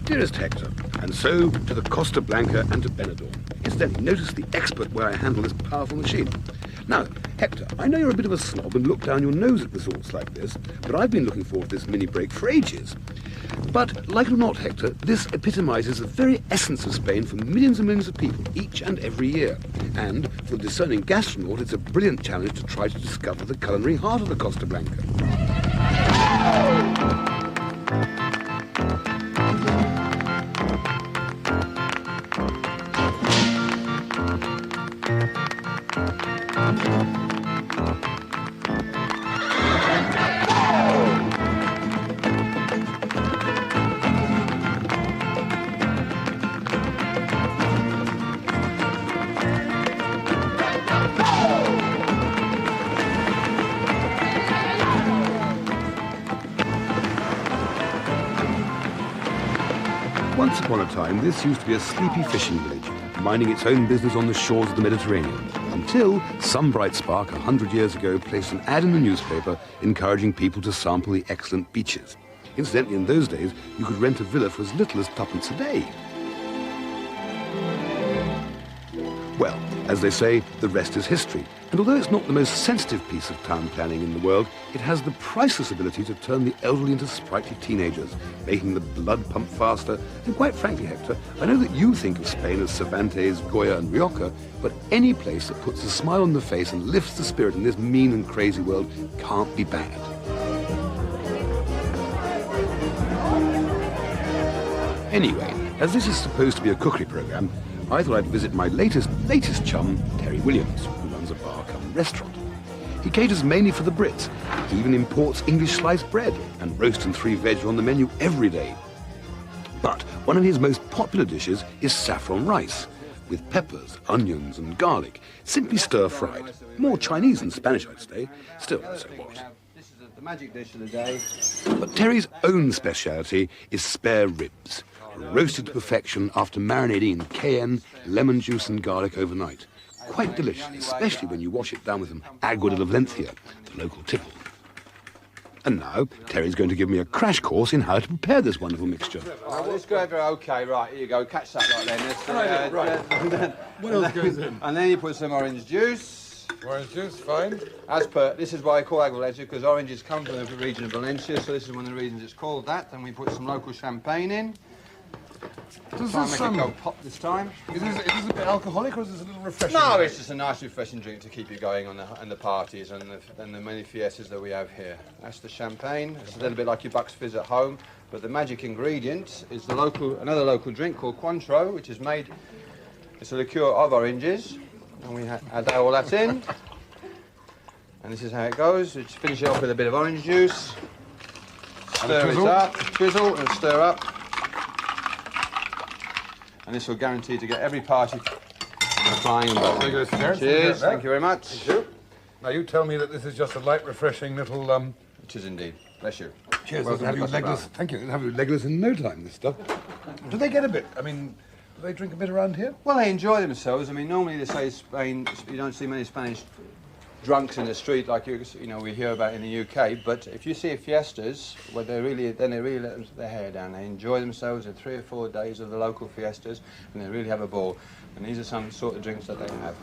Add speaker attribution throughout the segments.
Speaker 1: Dearest Hector, and so to the Costa, Blanca and to Benidorm. Incidentally, notice the expert way I handle this powerful machine. Now, Hector, I know you're a bit of a snob and look down your nose at resorts like this, but I've been looking forward to this mini break for ages. But, like it or not, Hector, this epitomises the very essence of Spain for millions and millions of people each and every year. And, for the discerning gastronaut, it's a brilliant challenge to try to discover the culinary heart of the Costa Blanca. Once upon a time, this used to be a sleepy fishing village, minding its own business on the shores of the Mediterranean, until some bright spark 100 years ago placed an ad in the newspaper encouraging people to sample the excellent beaches. Incidentally, in those days, you could rent a villa for as little as twopence a day. Well, as they say, the rest is history. And although it's not the most sensitive piece of town planning in the world, it has the priceless ability to turn the elderly into sprightly teenagers, making the blood pump faster. And quite frankly, Hector, I know that you think of Spain as Cervantes, Goya and Rioja, but any place that puts a smile on the face and lifts the spirit in this mean and crazy world can't be bad. Anyway, as this is supposed to be a cookery program, I thought I'd visit my latest chum, Terry Williams, who runs a bar-cum-restaurant. He caters mainly for the Brits. He even imports English sliced bread, and roast and 3 veg are on the menu every day. But one of his most popular dishes is saffron rice, with peppers, onions and garlic, simply stir-fried. More Chinese than Spanish, I'd say. Still, so what?
Speaker 2: This is the magic dish of the day.
Speaker 1: But Terry's own speciality is spare ribs, roasted to perfection after marinating in cayenne, lemon juice and garlic overnight. Quite delicious, especially when you wash it down with some agua de la Valencia, the local tipple. And now, Terry's going to give me a crash course in how to prepare this wonderful mixture.
Speaker 2: This gravy, okay, right, here you go, catch that right then.
Speaker 3: Right. What else goes in?
Speaker 2: And then you put some orange juice.
Speaker 3: Orange juice, fine.
Speaker 2: As per, this is why I call agua Valencia, because oranges come from the region of Valencia, so this is one of the reasons it's called that. Then we put some local champagne in.
Speaker 3: Does
Speaker 2: Try and
Speaker 3: this,
Speaker 2: make it go pop this time.
Speaker 3: is this a bit alcoholic or is this a little refreshing?
Speaker 2: No, it's just a nice refreshing drink to keep you going on the parties and the many fiestas that we have here. That's the champagne. It's a little bit like your Bucks Fizz at home, but the magic ingredient is another local drink called Cointreau, which is made, it's a liqueur of oranges, and we add all that in. And this is how it goes. We just finish it off with a bit of orange juice. Stir it up, twizzle and stir up. And this will guarantee to get every party flying and bubbling. Cheers, thank you very much.
Speaker 3: Thank you. Now you tell me that this is just a light, refreshing little...
Speaker 2: It is indeed. Bless you.
Speaker 3: Cheers,
Speaker 2: Welcome
Speaker 3: it'll have you
Speaker 2: to Costa
Speaker 3: legless.
Speaker 2: Bar.
Speaker 3: Thank you, it'll have you legless in no time, this stuff. Do they get a bit? I mean, do they drink a bit around here?
Speaker 2: Well, they enjoy themselves. I mean, normally they say Spain, you don't see many Spanish drunks in the street like we hear about in the UK. But if you see fiestas, where they really let their hair down. They enjoy themselves in 3 or 4 days of the local fiestas, and they really have a ball. And these are some sort of drinks that they have.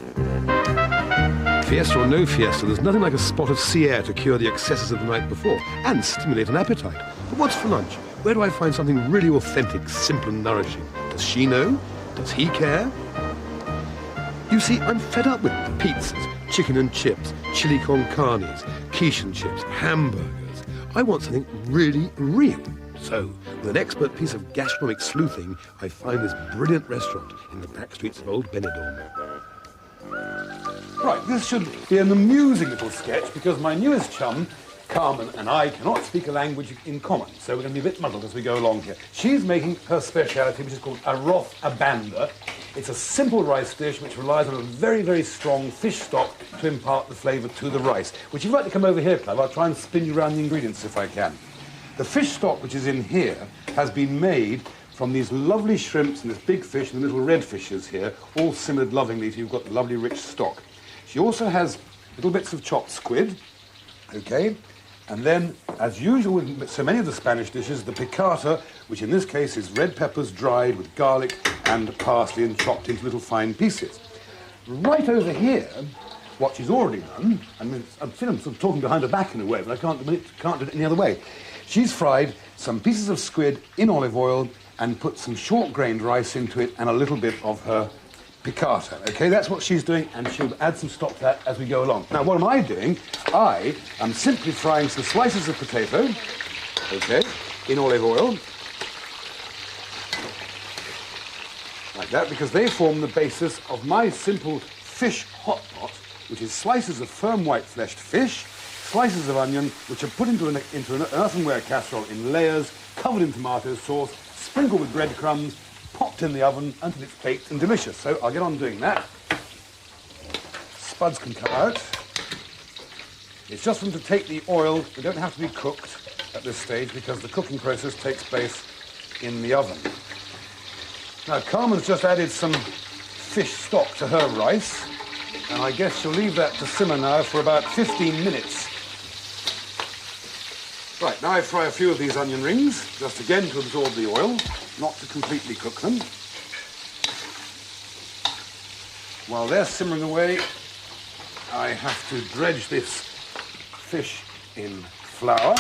Speaker 1: Fiesta or no fiesta, there's nothing like a spot of sea air to cure the excesses of the night before and stimulate an appetite. But what's for lunch? Where do I find something really authentic, simple and nourishing? Does she know? Does he care? You see, I'm fed up with pizzas, chicken and chips, chili con carnes, quiche and chips, hamburgers. I want something really real. So, with an expert piece of gastronomic sleuthing, I find this brilliant restaurant in the back streets of Old Benidorm.
Speaker 3: Right, this should be an amusing little sketch because my newest chum, Carmen, and I cannot speak a language in common, so we're going to be a bit muddled as we go along here. She's making her speciality, which is called arroz a banda. It's a simple rice dish which relies on a very, very strong fish stock to impart the flavour to the rice. Would you like to come over here, Clive? I'll try and spin you around the ingredients if I can. The fish stock which is in here has been made from these lovely shrimps and this big fish and the little red fishes here, all simmered lovingly so you've got the lovely rich stock. She also has little bits of chopped squid, okay? And then, as usual with so many of the Spanish dishes, the picata, which in this case is red peppers dried with garlic and parsley and chopped into little fine pieces. Right over here, what she's already done, I'm sort of talking behind her back in a way, but I can't do it any other way. She's fried some pieces of squid in olive oil and put some short-grained rice into it and a little bit of her piccata. Okay, that's what she's doing, and she'll add some stock to that as we go along. Now, what am I doing? I am simply frying some slices of potato, okay, in olive oil, like that, because they form the basis of my simple fish hot pot, which is slices of firm white-fleshed fish, slices of onion, which are put into an earthenware casserole in layers, covered in tomato sauce, sprinkled with breadcrumbs, popped in the oven until it's baked and delicious. So I'll get on doing that. Spuds can come out. It's just for them to take the oil. They don't have to be cooked at this stage because the cooking process takes place in the oven. Now, Carmen's just added some fish stock to her rice, and I guess she'll leave that to simmer now for about 15 minutes. Right, now I fry a few of these onion rings, just again to absorb the oil, not to completely cook them. While they're simmering away, I have to dredge this fish in flour.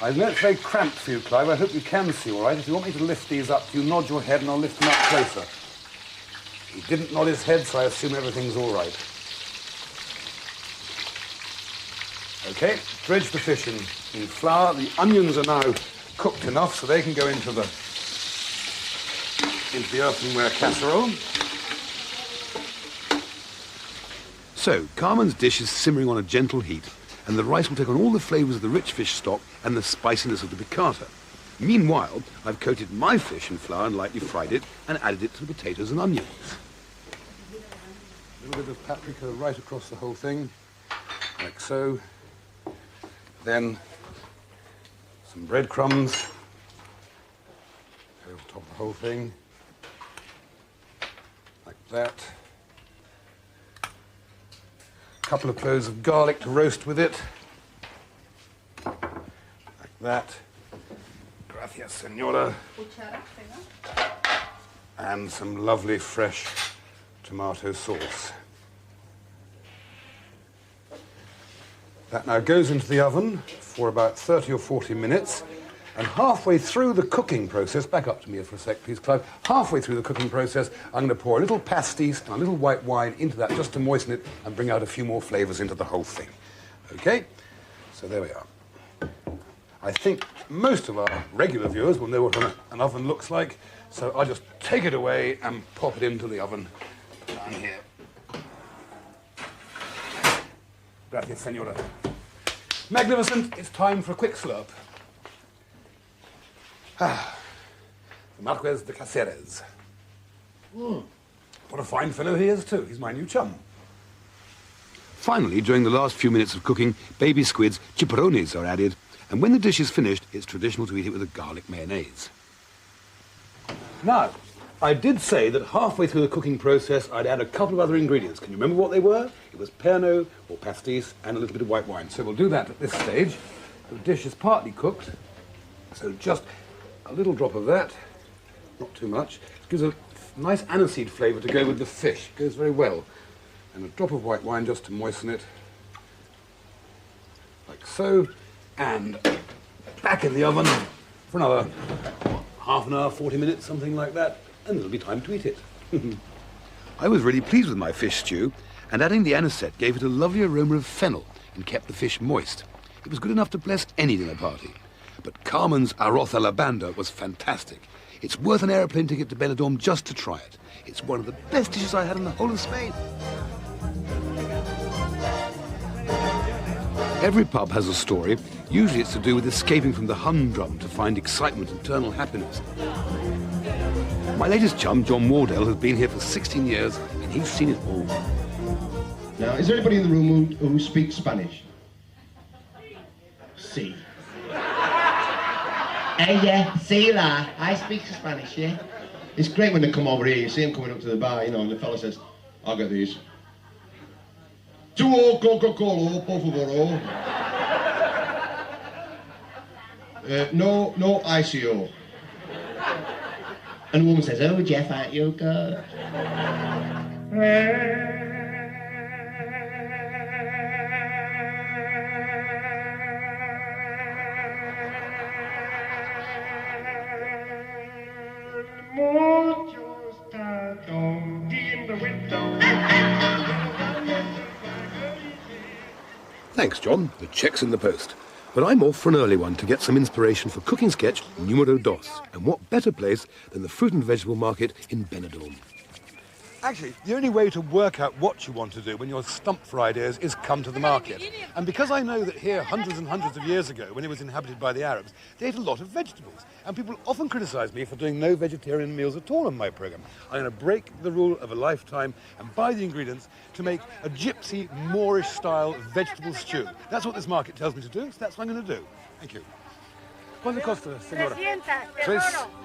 Speaker 3: I know it's very cramped for you, Clive. I hope you can see all right. If you want me to lift these up, you nod your head and I'll lift them up closer. He didn't nod his head, so I assume everything's all right. Okay, dredge the fish in flour. The onions are now cooked enough so they can go into the earthenware casserole.
Speaker 1: So, Carmen's dish is simmering on a gentle heat, and the rice will take on all the flavours of the rich fish stock and the spiciness of the piccata. Meanwhile, I've coated my fish in flour and lightly fried it and added it to the potatoes and onions.
Speaker 3: A little bit of paprika right across the whole thing, like so. Then some breadcrumbs over the top of the whole thing, like that. A couple of cloves of garlic to roast with it, like that. Gracias, senora. And some lovely fresh tomato sauce. That now goes into the oven for about 30 or 40 minutes, and halfway through the cooking process, back up to me for a sec, please, Clive. Halfway through the cooking process, I'm going to pour a little pastis and a little white wine into that just to moisten it and bring out a few more flavours into the whole thing. Okay? So there we are. I think most of our regular viewers will know what an oven looks like, so I'll just take it away and pop it into the oven down here. Gracias, senora. Magnificent. It's time for a quick slurp. The Marquez de Caceres. What a fine fellow he is, too. He's my new chum.
Speaker 1: Finally, during the last few minutes of cooking, baby squid's chiporones are added, and when the dish is finished, it's traditional to eat it with a garlic mayonnaise.
Speaker 3: Now, I did say that halfway through the cooking process, I'd add a couple of other ingredients. Can you remember what they were? It was Pernod, or pastis, and a little bit of white wine. So we'll do that at this stage. The dish is partly cooked, so just a little drop of that, not too much. It gives a nice aniseed flavour to go with the fish. It goes very well. And a drop of white wine just to moisten it, like so. And back in the oven for another half an hour, 40 minutes, something like that. And it'll be time to eat it.
Speaker 1: I was really pleased with my fish stew, and adding the anisette gave it a lovely aroma of fennel and kept the fish moist. It was good enough to bless any dinner party. But Carmen's arroz a la banda was fantastic. It's worth an aeroplane ticket to Benidorm just to try it. It's one of the best dishes I had in the whole of Spain. Every pub has a story. Usually it's to do with escaping from the humdrum to find excitement and eternal happiness. My latest chum, John Wardell, has been here for 16 years, and he's seen it all.
Speaker 4: Now, is there anybody in the room who speaks Spanish? Sí. Yeah, sí, la. I speak Spanish, yeah. It's great when they come over here, you see them coming up to the bar, you know, and the fella says, I'll get these. Two Coca-Cola, por favor. No ICO. And the woman says, oh, Jeff, aren't you good?
Speaker 1: Thanks, John. The check's in the post. But I'm off for an early one to get some inspiration for cooking sketch numero dos. And what better place than the fruit and vegetable market in Benidorm?
Speaker 3: Actually, the only way to work out what you want to do when you're stumped for ideas is come to the market. And because I know that here, hundreds and hundreds of years ago, when it was inhabited by the Arabs, they ate a lot of vegetables. And people often criticize me for doing no vegetarian meals at all on my program. I'm going to break the rule of a lifetime and buy the ingredients to make a gypsy, Moorish-style vegetable stew. That's what this market tells me to do, so that's what I'm going to do. Thank you. ¿Cuánto costa, señora? 300.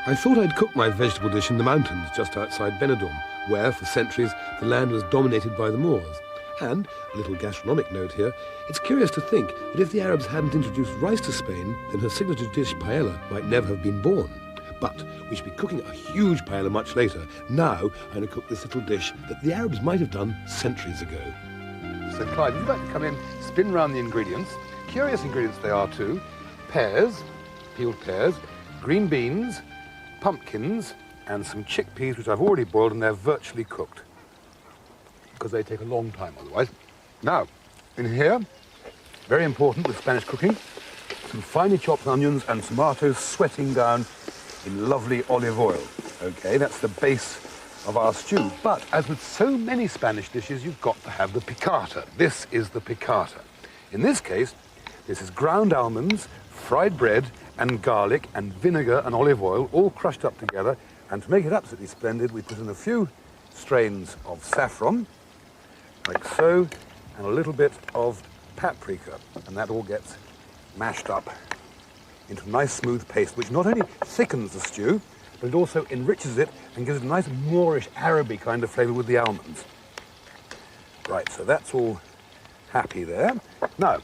Speaker 1: I thought I'd cook my vegetable dish in the mountains just outside Benidorm, where, for centuries, the land was dominated by the Moors. And, a little gastronomic note here, it's curious to think that if the Arabs hadn't introduced rice to Spain, then her signature dish, paella, might never have been born. But we should be cooking a huge paella much later. Now, I'm going to cook this little dish that the Arabs might have done centuries ago.
Speaker 3: So, Clive, if you'd like to come in, spin round the ingredients. Curious ingredients they are, too. Pears, peeled pears, green beans, pumpkins, and some chickpeas, which I've already boiled, and they're virtually cooked, because they take a long time otherwise. Now, in here, very important with Spanish cooking, some finely chopped onions and tomatoes sweating down in lovely olive oil. Okay, that's the base of our stew. But as with so many Spanish dishes, you've got to have the picata. This is the picata. In this case, this is ground almonds, fried bread, and garlic and vinegar and olive oil all crushed up together. And to make it absolutely splendid, we put in a few strains of saffron, like so, and a little bit of paprika. And that all gets mashed up into a nice smooth paste, which not only thickens the stew, but it also enriches it and gives it a nice Moorish, Araby kind of flavour with the almonds. Right, so that's all happy there. Now,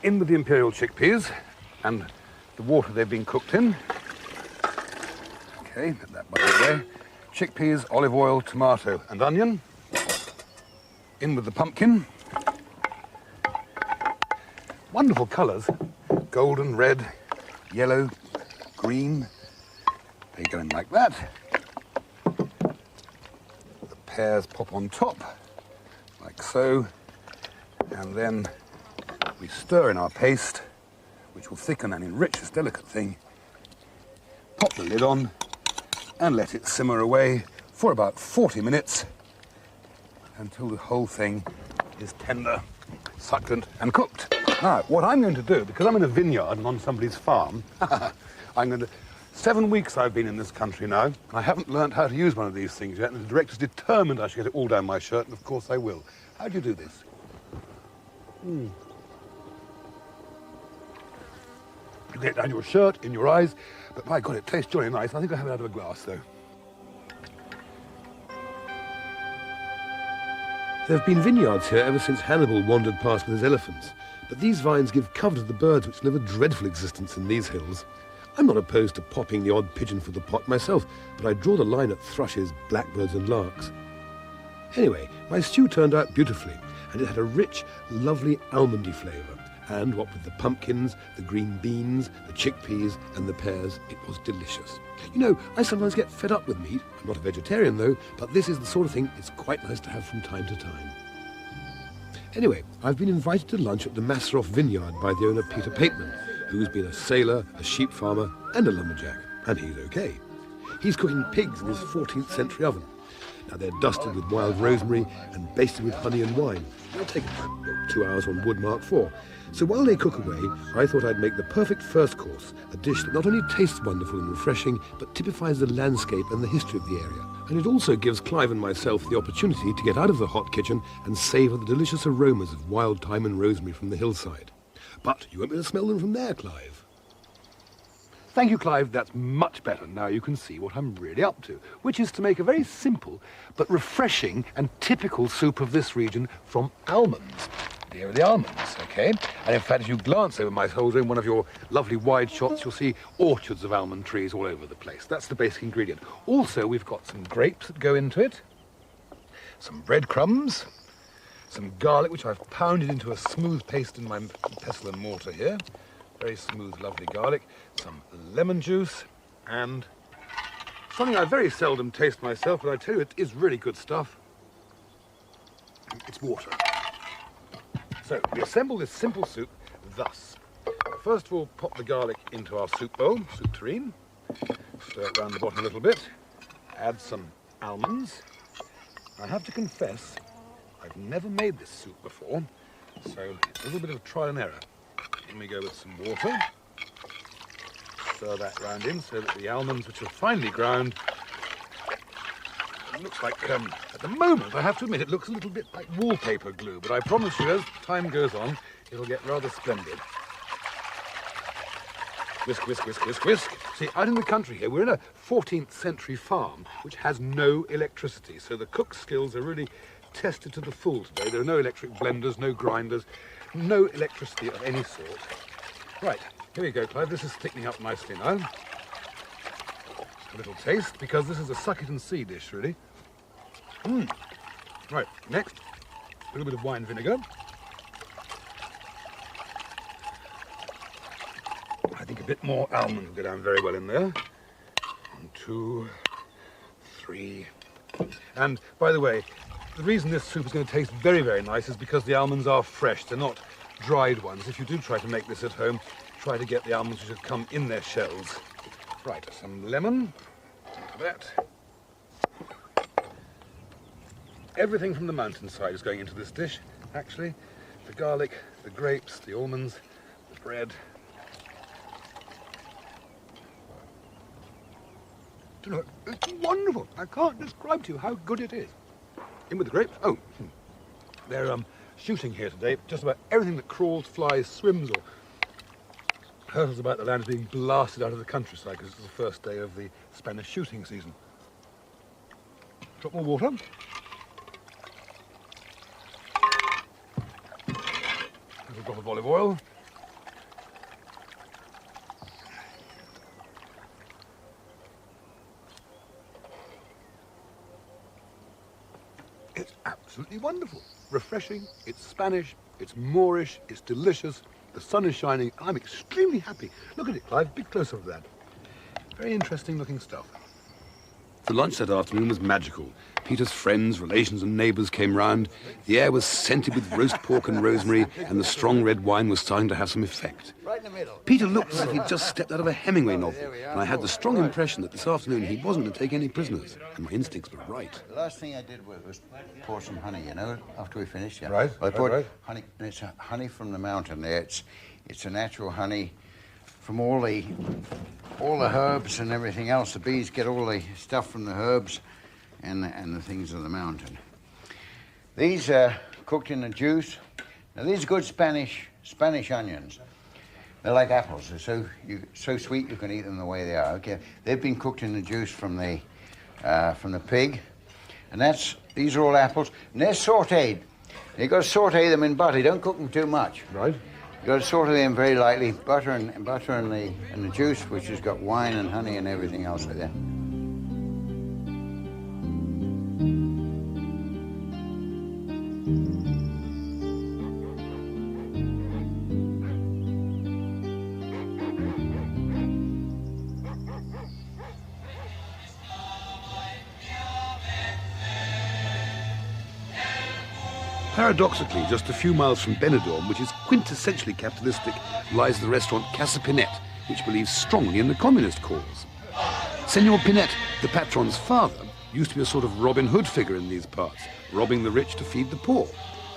Speaker 3: in with the imperial chickpeas and the water they've been cooked in. Okay, let that bubble away. Chickpeas, olive oil, tomato and onion. In with the pumpkin. Wonderful colours. Golden, red, yellow, green. They go in like that. The pears pop on top, like so. And then we stir in our paste, which will thicken and enrich this delicate thing. Pop the lid on and let it simmer away for about 40 minutes until the whole thing is tender, succulent and cooked. Now, what I'm going to do, because I'm in a vineyard and on somebody's farm, 7 weeks I've been in this country now, and I haven't learned how to use one of these things yet, and the director's determined I should get it all down my shirt, and of course I will. How do you do this? You get it down your shirt, in your eyes, but my God, it tastes jolly nice. I think I'll have it out of a glass, though.
Speaker 1: There have been vineyards here ever since Hannibal wandered past with his elephants, but these vines give cover to the birds which live a dreadful existence in these hills. I'm not opposed to popping the odd pigeon for the pot myself, but I draw the line at thrushes, blackbirds and larks. Anyway, my stew turned out beautifully, and it had a rich, lovely almondy flavour. And what with the pumpkins, the green beans, the chickpeas and the pears, it was delicious. You know, I sometimes get fed up with meat. I'm not a vegetarian though, but this is the sort of thing it's quite nice to have from time to time. Anyway, I've been invited to lunch at the Masroff vineyard by the owner Peter Pateman, who's been a sailor, a sheep farmer and a lumberjack, and he's okay. He's cooking pigs in his 14th century oven. Now they're dusted with wild rosemary and basted with honey and wine. They'll take about 2 hours on wood Mark IV. So while they cook away, I thought I'd make the perfect first course, a dish that not only tastes wonderful and refreshing, but typifies the landscape and the history of the area. And it also gives Clive and myself the opportunity to get out of the hot kitchen and savour the delicious aromas of wild thyme and rosemary from the hillside. But you won't be able to smell them from there, Clive.
Speaker 3: Thank you, Clive. That's much better. Now you can see what I'm really up to, which is to make a very simple but refreshing and typical soup of this region from almonds.
Speaker 1: Here are the almonds, okay? And in fact, if you glance over my shoulder in one of your lovely wide shots, you'll see orchards of almond trees all over the place. That's the basic ingredient. Also, we've got some grapes that go into it, some breadcrumbs, some garlic, which I've pounded into a smooth paste in my pestle and mortar here. Very smooth, lovely garlic. Some lemon juice, and something I very seldom taste myself, but I tell you, it is really good stuff. It's water. So, we assemble this simple soup thus. First of all, pop the garlic into our soup bowl, soup tureen. Stir it round the bottom a little bit. Add some almonds. I have to confess, I've never made this soup before, so it's a little bit of trial and error. Then we go with some water. Stir that round in so that the almonds, which are finely ground, it looks like, at the moment, I have to admit, it looks a little bit like wallpaper glue, but I promise you, as time goes on, it'll get rather splendid. Whisk, whisk, whisk, whisk, whisk. See, out in the country here, we're in a 14th century farm which has no electricity, so the cook's skills are really tested to the full today. There are no electric blenders, no grinders, no electricity of any sort. Right, here we go, Clive. This is thickening up nicely now. Just a little taste, because this is a suck it and see dish, really. Right, next, a little bit of wine vinegar. I think a bit more almond will go down very well in there. 1, 2, 3. And, by the way, the reason this soup is going to taste very, very nice is because the almonds are fresh. They're not dried ones. If you do try to make this at home, try to get the almonds which have come in their shells. Right, some lemon. Look at that. Everything from the mountainside is going into this dish, actually. The garlic, the grapes, the almonds, the bread. Do you know, it's wonderful. I can't describe to you how good it is. In with the grapes. Oh, they're shooting here today. Just about everything that crawls, flies, swims, or hurtles about the land is being blasted out of the countryside because it's the first day of the Spanish shooting season. Drop more water. Little drop of olive oil. It's absolutely wonderful. Refreshing, it's Spanish, it's Moorish, it's delicious, the sun is shining, and I'm extremely happy. Look at it, Clive, big close-up of that. Very interesting looking stuff. The lunch that afternoon was magical. Peter's friends, relations and neighbours came round. The air was scented with roast pork and rosemary, and the strong red wine was starting to have some effect. Peter looked as if he'd just stepped out of a Hemingway novel, and I had the strong impression that this afternoon he wasn't to take any prisoners, and my instincts were right.
Speaker 5: The last thing I did was pour some honey, you know, after we finished. Yeah.
Speaker 3: Right,
Speaker 5: I poured
Speaker 3: right.
Speaker 5: honey, and it's honey from the mountain there. It's a natural honey from all the herbs and everything else. The bees get all the stuff from the herbs and the things of the mountain. These are cooked in the juice. Now these are good Spanish onions. They're like apples. They're so sweet you can eat them the way they are. Okay, they've been cooked in the juice from the pig, and these are all apples, and they're sautéed. You've got to saute them in butter. You don't cook them too much.
Speaker 3: Right.
Speaker 5: You've got to saute them very lightly. Butter and the juice, which has got wine and honey and everything else like that.
Speaker 1: Paradoxically, just a few miles from Benidorm, which is quintessentially capitalistic, lies the restaurant Casa Pinet, which believes strongly in the communist cause. Senor Pinet, the patron's father, used to be a sort of Robin Hood figure in these parts, robbing the rich to feed the poor,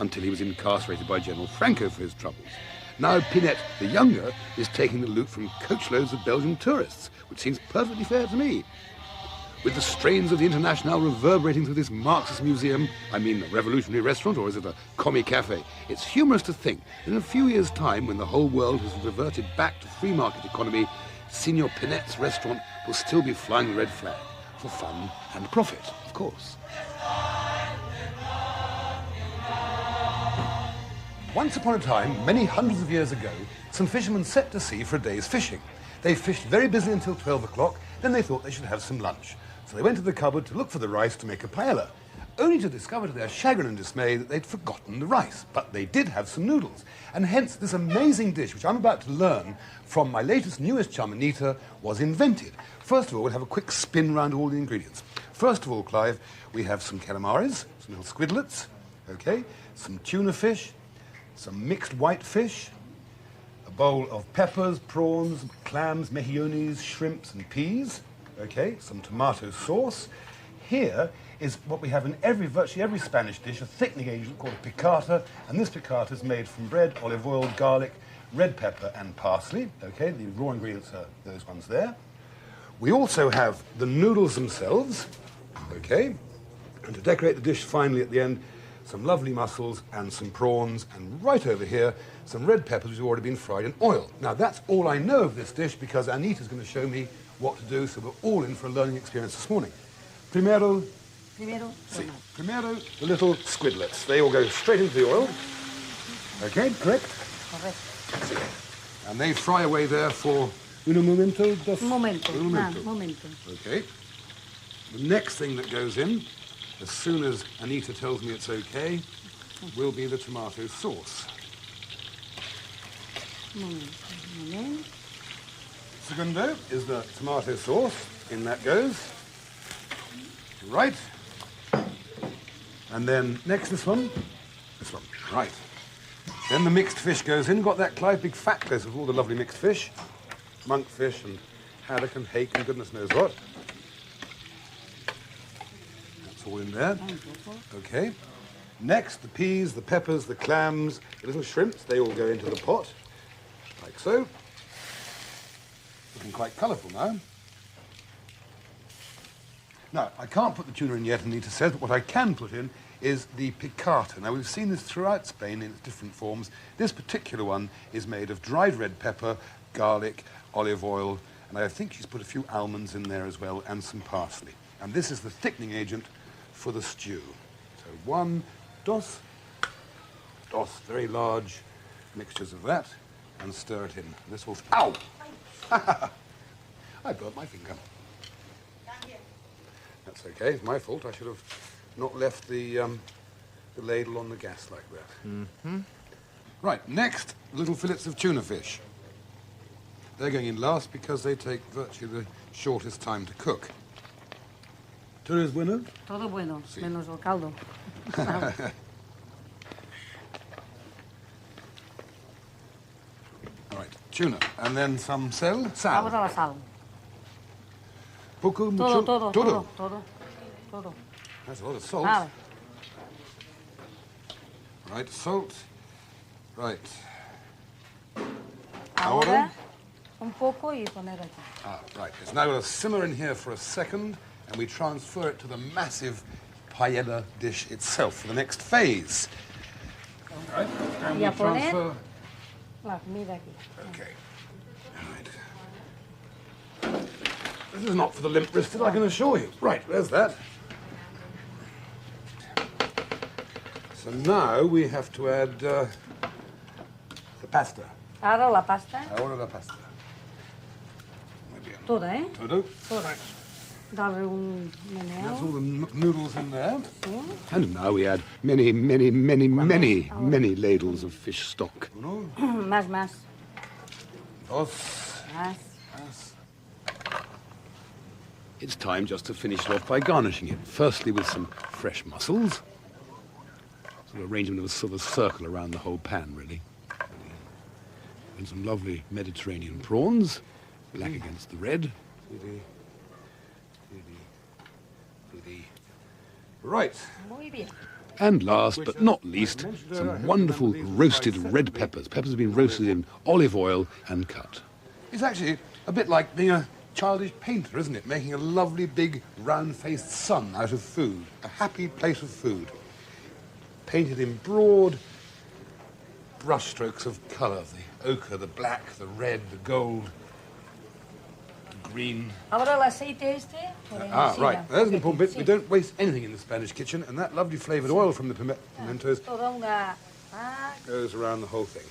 Speaker 1: until he was incarcerated by General Franco for his troubles. Now Pinet, the younger, is taking the loot from coachloads of Belgian tourists, which seems perfectly fair to me. With the strains of the Internationale reverberating through this Marxist museum, I mean a revolutionary restaurant, or is it a commie cafe? It's humorous to think that in a few years' time, when the whole world has reverted back to free market economy, Senor Pinet's restaurant will still be flying the red flag, for fun and profit, of course.
Speaker 3: Once upon a time, many hundreds of years ago, some fishermen set to sea for a day's fishing. They fished very busily until 12 o'clock, then they thought they should have some lunch. So they went to the cupboard to look for the rice to make a paella, only to discover to their chagrin and dismay that they'd forgotten the rice. But they did have some noodles, and hence this amazing dish, which I'm about to learn from my newest chum, Anita, was invented. First of all, we'll have a quick spin round all the ingredients. First of all, Clive, we have some calamaris, some little squidlets, okay, some tuna fish, some mixed white fish, a bowl of peppers, prawns, clams, mejillones, shrimps and peas, okay, some tomato sauce. Here is what we have in virtually every Spanish dish, a thickening agent called a picata, and this picata is made from bread, olive oil, garlic, red pepper and parsley, okay, the raw ingredients are those ones there. We also have the noodles themselves, okay, and to decorate the dish finally at the end, some lovely mussels and some prawns, and right over here, some red peppers which have already been fried in oil. Now, that's all I know of this dish because Anita's going to show me what to do, so we're all in for a learning experience this morning. Primero, the little squidlets. They all go straight into the oil. Okay, correct?
Speaker 6: Correct.
Speaker 3: And they fry away there for un momento,
Speaker 6: Momento.
Speaker 3: Okay. The next thing that goes in, as soon as Anita tells me it's okay, will be the tomato sauce.
Speaker 6: Momento.
Speaker 3: Segundo is the tomato sauce. In that goes. Right. And then next this one. Right. Then the mixed fish goes in. Got that, Clive? Big fat close of all the lovely mixed fish. Monkfish and haddock and hake and goodness knows what. That's all in there. Okay. Next, the peas, the peppers, the clams, the little shrimps. They all go into the pot, like so. Looking quite colourful now. Now, I can't put the tuna in yet, Anita says, but what I can put in is the picata. Now, we've seen this throughout Spain in its different forms. This particular one is made of dried red pepper, garlic, olive oil, and I think she's put a few almonds in there as well, and some parsley. And this is the thickening agent for the stew. So 1, 2, very large mixtures of that, and stir it in. This will... Ow! I burnt my finger. That's okay, it's my fault. I should have not left the ladle on the gas like that. Mm-hmm. Right, next, little fillets of tuna fish. They're going in last because they take virtually the shortest time to cook. ¿Todo es bueno?
Speaker 6: Todo bueno, sí. Menos el caldo.
Speaker 3: All right, tuna, and then some sal.
Speaker 6: Ahora la sal.
Speaker 3: Poco, mucho?
Speaker 6: Todo.
Speaker 3: That's a lot of salt.
Speaker 6: Vale.
Speaker 3: Right, salt. Right.
Speaker 6: Ahora un poco y poner aquí.
Speaker 3: Ah, right. It's now going to simmer in here for a second, and we transfer it to the massive paella dish itself for the next phase. Right, and we transfer...
Speaker 6: La comida aquí.
Speaker 3: Okay. Right. This is not for the limp-wristed, I can assure you. Right, there's that. So now we have to add the pasta.
Speaker 6: Ahora la pasta.
Speaker 3: Ahora la pasta. Muy bien.
Speaker 6: Toda, ¿eh?
Speaker 3: Todo.
Speaker 6: Toda. Darle un meneo.
Speaker 3: That's all the noodles in there.
Speaker 6: Sí.
Speaker 1: And now we add many ladles of fish stock.
Speaker 3: Uno,
Speaker 6: Más.
Speaker 3: dos,
Speaker 6: Más.
Speaker 3: tres.
Speaker 1: It's time just to finish it off by garnishing it. Firstly with some fresh mussels. Sort of arrange them in a sort of circle around the whole pan, really. And some lovely Mediterranean prawns, black against the red.
Speaker 3: Right.
Speaker 6: Muy bien.
Speaker 1: And last but not least, some wonderful roasted red peppers. Peppers have been roasted in olive oil and cut.
Speaker 3: It's actually a bit like being a childish painter, isn't it? Making a lovely big round-faced sun out of food. A happy plate of food. Painted in broad brushstrokes of colour. The ochre, the black, the red, the gold, the green.
Speaker 6: Ahora el aceite este. por encima.
Speaker 3: Right. There's an important bit.
Speaker 6: Sí.
Speaker 3: We don't waste anything in the Spanish kitchen, and that lovely flavoured oil from the pimentos
Speaker 6: Toda una
Speaker 3: Goes around the whole thing.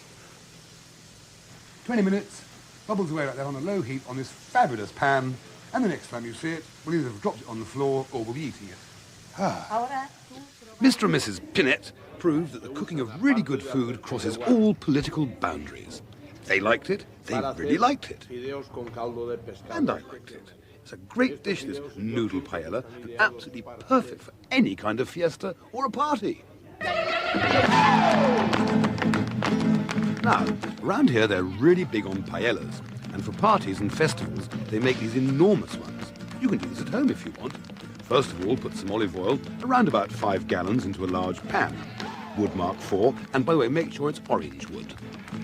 Speaker 3: 20 minutes, bubbles away like that on a low heat on this fabulous pan, and the next time you see it, we'll either have dropped it on the floor or we'll be eating it.
Speaker 6: Ahora.
Speaker 1: Mr. and Mrs. Pinnett proved that the cooking of really good food crosses all political boundaries. They liked it, they really liked it. And I liked it. It's a great dish, this noodle paella, and absolutely perfect for any kind of fiesta or a party. Now, around here they're really big on paellas, and for parties and festivals they make these enormous ones. You can do this at home if you want. First of all, put some olive oil, around about 5 gallons, into a large pan. Wood mark 4, and by the way, make sure it's orange wood.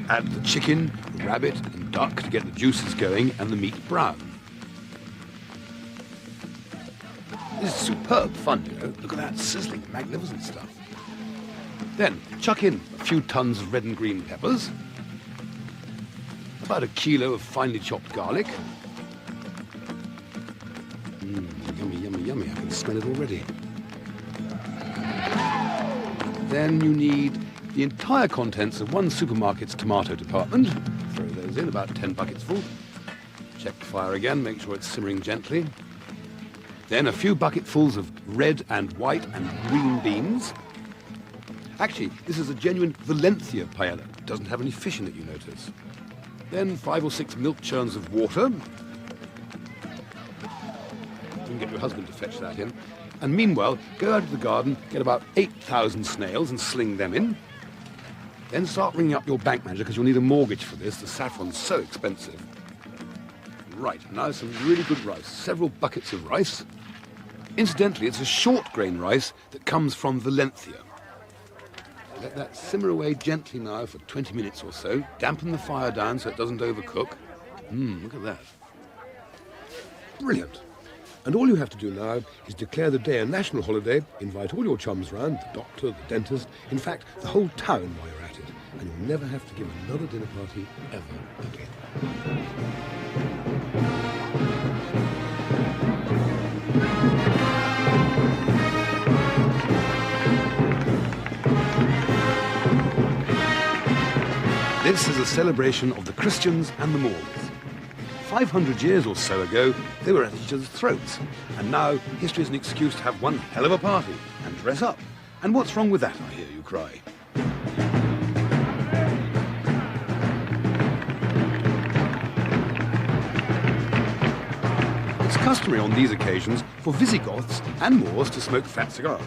Speaker 1: Add the chicken, the rabbit and duck to get the juices going and the meat brown. This is superb fun, you know. Look at that sizzling, magnificent stuff. Then chuck in a few tons of red and green peppers, about a kilo of finely chopped garlic. Yummy, yummy, yummy. I can smell it already. Then you need the entire contents of one supermarket's tomato department. Throw those in, about 10 buckets full. Check the fire again, make sure it's simmering gently. Then a few bucketfuls of red and white and green beans. Actually, this is a genuine Valencia paella. It doesn't have any fish in it, you notice. Then 5 or 6 milk churns of water. You can get your husband to fetch that in. And meanwhile, go out to the garden, get about 8,000 snails and sling them in. Then start ringing up your bank manager because you'll need a mortgage for this. The saffron's so expensive. Right, now some really good rice. Several buckets of rice. Incidentally, it's a short grain rice that comes from Valencia. Let that simmer away gently now for 20 minutes or so. Dampen the fire down so it doesn't overcook. Look at that. Brilliant. And all you have to do now is declare the day a national holiday, invite all your chums round, the doctor, the dentist, in fact, the whole town while you're at it, and you'll never have to give another dinner party ever again. This is a celebration of the Christians and the Moors. 500 years or so ago, they were at each other's throats. And now, history is an excuse to have one hell of a party and dress up. And what's wrong with that, I hear you cry? It's customary on these occasions for Visigoths and Moors to smoke fat cigars.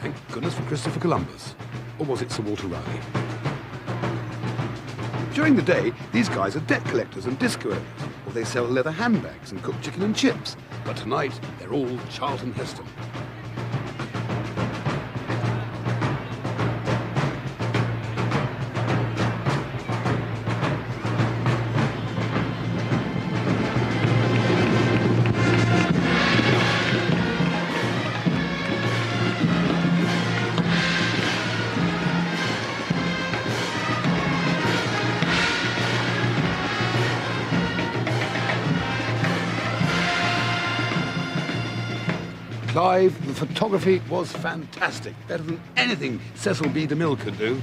Speaker 1: Thank goodness for Christopher Columbus. Or was it Sir Walter Raleigh? During the day, these guys are debt collectors and disco owners, or they sell leather handbags and cook chicken and chips. But tonight, they're all Charlton Heston. Clive, the photography was fantastic. Better than anything Cecil B. DeMille could do.